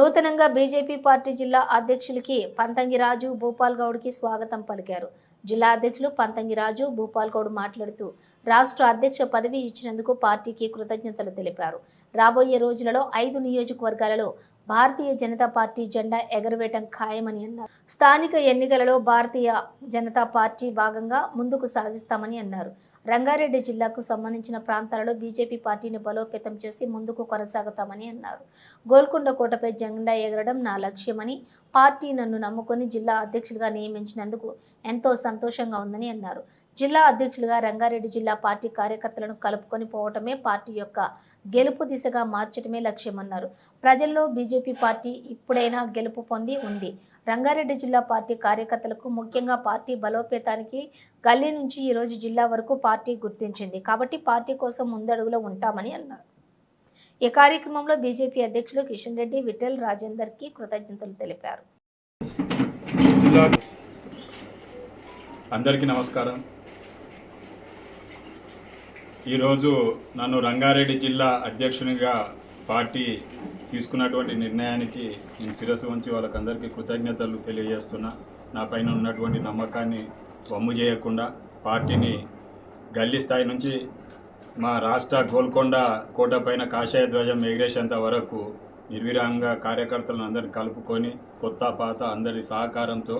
నూతనంగా BJP party జిల్లా అధ్యక్షులకి పంతంగి రాజు భూపాల్ గౌడ్కి స్వాగతం పలికారు. జిల్లా అధ్యక్షులు పంతంగి రాజు భూపాల్ గౌడ్ మాట్లాడుతూ రాష్ట్ర అధ్యక్ష పదవి ఇచ్చినందుకు పార్టీకి కృతజ్ఞతలు తెలిపారు. రాబోయే రోజులలో 5 నియోజకవర్గాలలో భారతీయ జనతా పార్టీ జెండా ఎగరవేయటం ఖాయమని అన్నారు. స్థానిక ఎన్నికలలో భారతీయ జనతా పార్టీ భాగంగా ముందుకు సాగిస్తామని అన్నారు. రంగారెడ్డి జిల్లాకు సంబంధించిన ప్రాంతాలలో బీజేపీ పార్టీని బలోపేతం చేసి ముందుకు కొనసాగుతామని అన్నారు. గోల్కొండ కోటపై జెండా ఎగరడం నా లక్ష్యమని, పార్టీ నన్ను నమ్ముకొని జిల్లా అధ్యక్షులుగా నియమించినందుకు ఎంతో సంతోషంగా ఉందని అన్నారు. జిల్లా అధ్యక్షులుగా రంగారెడ్డి జిల్లా పార్టీ కార్యకర్తలను కలుపుకొని పోవటమే పార్టీ యొక్క గెలుపు దిశగా మార్చడమే లక్ష్యమన్నారు. ప్రజల్లో బీజేపీ పార్టీ ఇప్పుడైనా గెలుపు పొంది ఉంది. రంగారెడ్డి జిల్లా పార్టీ కార్యకర్తలకు ముఖ్యంగా పార్టీ బలోపేతానికి గల్లీ నుంచి ఈ రోజు జిల్లా వరకు పార్టీ గుర్తించింది కాబట్టి పార్టీ కోసం ముందడుగులో ఉంటామని అన్నారు. ఈ కార్యక్రమంలో బీజేపీ అధ్యక్షులు కిషన్ రెడ్డి, విఠల్ రాజేందర్ కి కృతజ్ఞతలు తెలిపారు. అందరికీ నమస్కారం. ఈరోజు నన్ను రంగారెడ్డి జిల్లా అధ్యక్షునిగా పార్టీ తీసుకున్నటువంటి నిర్ణయానికి నేను శిరస్సు వంచి వాళ్ళకందరికీ కృతజ్ఞతలు తెలియజేస్తున్నా. నా పైన ఉన్నటువంటి నమ్మకాన్ని వమ్ము చేయకుండా పార్టీని గల్లీ స్థాయి నుంచి మా రాష్ట్ర గోల్కొండ కోట పైన కాషాయ ధ్వజం ఎగిరేసేంత వరకు నిర్విరామంగా కార్యకర్తలను అందరినీ కలుపుకొని కొత్త పాత అందరి సహకారంతో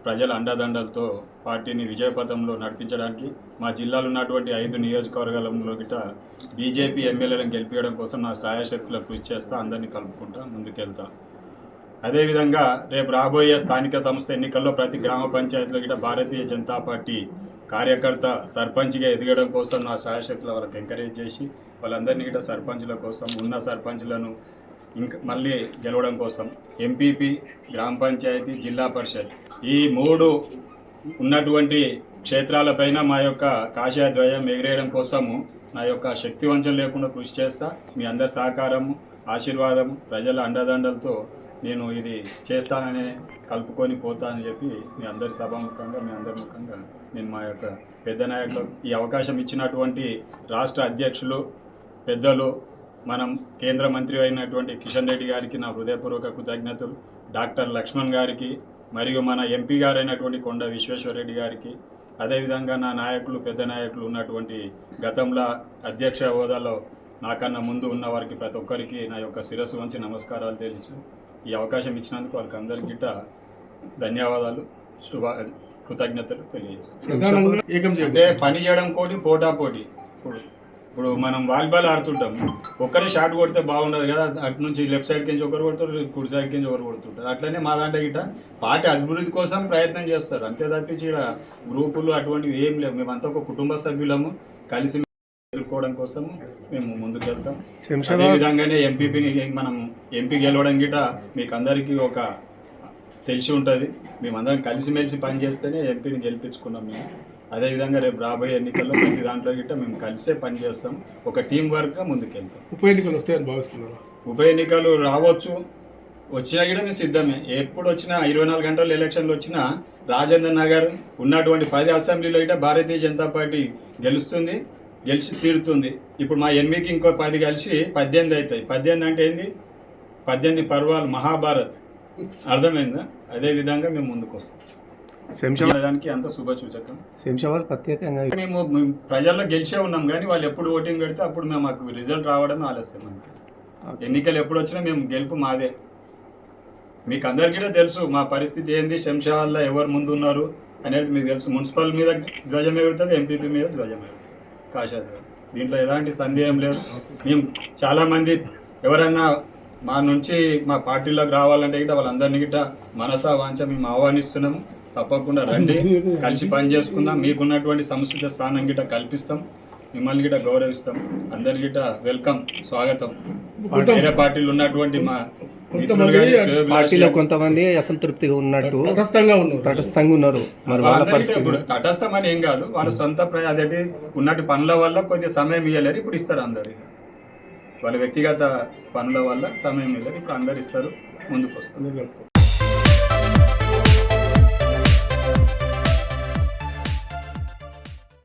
ప్రజల అండదండలతో పార్టీని విజయపథంలో నడిపించడానికి మా జిల్లాలో ఉన్నటువంటి 5 నియోజకవర్గాలలో గిట బీజేపీ ఎమ్మెల్యేలను గెలిపించడం కోసం నా సాయశక్తులకు కృషి చేస్తా, అందరినీ కలుపుకుంటా ముందుకెళ్తా. అదేవిధంగా రేపు రాబోయే స్థానిక సంస్థ ఎన్నికల్లో ప్రతి గ్రామ పంచాయతీలో గిట భారతీయ జనతా పార్టీ కార్యకర్త సర్పంచ్గా ఎదగడం కోసం నా సాయశక్తులు వాళ్ళకి ఎంకరేజ్ చేసి వాళ్ళందరినీ గిట సర్పంచ్ల కోసం, ఉన్న సర్పంచ్లను ఇంకా మళ్ళీ గెలవడం కోసం ఎంపీపీ, గ్రామ పంచాయతీ, జిల్లా పరిషత్ ఈ 3 ఉన్నటువంటి క్షేత్రాలపైన మా యొక్క కాషాయ ధ్వజం ఎగిరేయడం కోసము నా యొక్క శక్తి వంచన లేకుండా కృషి చేస్తా. మీ అందరి సహకారము, ఆశీర్వాదము, ప్రజల అండదండలతో నేను ఇది చేస్తానని కలుపుకొని పోతానని చెప్పి మీ అందరి సభాముఖంగా, మీ అందరి ముఖంగా నేను మా యొక్క పెద్ద నాయకులకు ఈ అవకాశం ఇచ్చినటువంటి రాష్ట్ర అధ్యక్షులు పెద్దలు, మనం కేంద్ర మంత్రి అయినటువంటి కిషన్ రెడ్డి గారికి నా హృదయపూర్వక కృతజ్ఞతలు, డాక్టర్ లక్ష్మణ్ గారికి, మరియు మన ఎంపీ గారైనటువంటి కొండ విశ్వేశ్వరరెడ్డి గారికి, అదేవిధంగా నా నాయకులు, పెద్ద నాయకులు ఉన్నటువంటి గతంలో అధ్యక్ష హోదాలో నాకన్నా ముందు ఉన్న వారికి ప్రతి ఒక్కరికి నా యొక్క శిరస్సు వంచి నమస్కారాలు తెలుసు. ఈ అవకాశం ఇచ్చినందుకు వాళ్ళకి అందరికీ ధన్యవాదాలు, కృతజ్ఞతలు తెలియజేస్తాను. అంటే పని చేయడం కోటి, పోటా పోటీ. ఇప్పుడు మనం వాలీబాల్ ఆడుతుంటాం, ఒక్కరే షాట్ కొడితే బాగుండదు కదా, అటు నుంచి లెఫ్ట్ సైడ్ కించి ఒకరు కొడుతారు, కుడి సైడ్ కించి ఒకరు కొడుతుంటారు. అట్లనే మా దాంట్లో గిట్ట పార్టీ అభివృద్ధి కోసం ప్రయత్నం చేస్తారు, అంతే తప్పించి ఇక్కడ గ్రూపులు అటువంటివి ఏం లేవు. మేమంతా ఒక కుటుంబ సభ్యులము, కలిసి ఎదుర్కోవడం కోసం మేము ముందుకెళ్తాం. అదేవిధంగానే ఎంపీపీని మనం ఎంపీ గెలవడం గిట్ట మీకు అందరికీ ఒక తెలిసి ఉంటుంది. మేమందరం కలిసిమెలిసి పనిచేస్తేనే ఎంపీని గెలిపించుకున్నాం మేము. అదేవిధంగా రేపు రాబోయే ఎన్నికల్లో ప్రతి దాంట్లో గిట్ట మేము కలిసే పనిచేస్తాం, ఒక టీం వర్క్గా ముందుకెళ్తాం. ఉప ఎన్నికలు వస్తాయని భావిస్తున్నాను. ఉప ఎన్నికలు రావచ్చు, వచ్చినా కూడా మేము సిద్ధమే. ఎప్పుడు వచ్చినా 24 గంటలు ఎలక్షన్లు వచ్చినా రాజేంద్ర నగర్ ఉన్నటువంటి 10 అసెంబ్లీలో గిట్ట భారతీయ జనతా పార్టీ గెలుస్తుంది, గెలిచి తీరుతుంది. ఇప్పుడు మా ఎన్నికకి ఇంకో 10 కలిసి 18 అవుతాయి. 18 అంటే ఏంది? 18 పర్వాలు, మహాభారత్. అర్థమైందా? అదేవిధంగా మేము ముందుకు వస్తాం. దానికి అంత శుభసూచకం. శంషాబాద్ ప్రత్యేకంగా మేము ప్రజల్లో గెలిచే ఉన్నాం, కానీ వాళ్ళు ఎప్పుడు ఓటింగ్ పెడితే అప్పుడు మేము మాకు రిజల్ట్ రావడమే ఆలస్యం. అంతే. ఎన్నికలు ఎప్పుడు వచ్చినా మేము గెలుపు మాదే. మీకు అందరికీ తెలుసు మా పరిస్థితి ఏంది, శంషాబాద్లో ఎవరు ముందు ఉన్నారు అనేది మీకు తెలుసు. మున్సిపల్ మీద ధ్వజం ఎగురుతుంది, ఎంపీపీ మీద ధ్వజం ఎగురుతుంది, కాషాయ ధ్వజం. దీంట్లో ఎలాంటి సందేహం లేదు. మేము చాలామంది ఎవరన్నా మా నుంచి మా పార్టీలోకి రావాలంటే గిట్ట వాళ్ళందరినీ గిట్ట మనసా వాంఛ మేము ఆహ్వానిస్తున్నాము. తప్పకుండా రండి, కలిసి పని చేసుకుందాం. మీకున్నటువంటి సముచిత స్థానం గిట్ట కల్పిస్తాం, మిమ్మల్ని గిట్ట గౌరవిస్తాం. అందరి గిట్ట వెల్కమ్, స్వాగతం. వేరే పార్టీలు ఉన్నటువంటి మా పార్టీలో కొంతమంది అసంతృప్తిగా ఉన్నట్టు తటస్థంగా ఉన్నారు. తటస్థం అని ఏం కాదు, వాళ్ళ సొంత అదేంటి ఉన్నట్టు పనుల వల్ల కొద్దిగా సమయం ఇవ్వలేరు. ఇప్పుడు ఇస్తారు అందరు, వాళ్ళ వ్యక్తిగత పనుల వల్ల సమయం ఇవ్వలేరు. ఇప్పుడు అందరు ఇస్తారు, ముందుకు వస్తారు.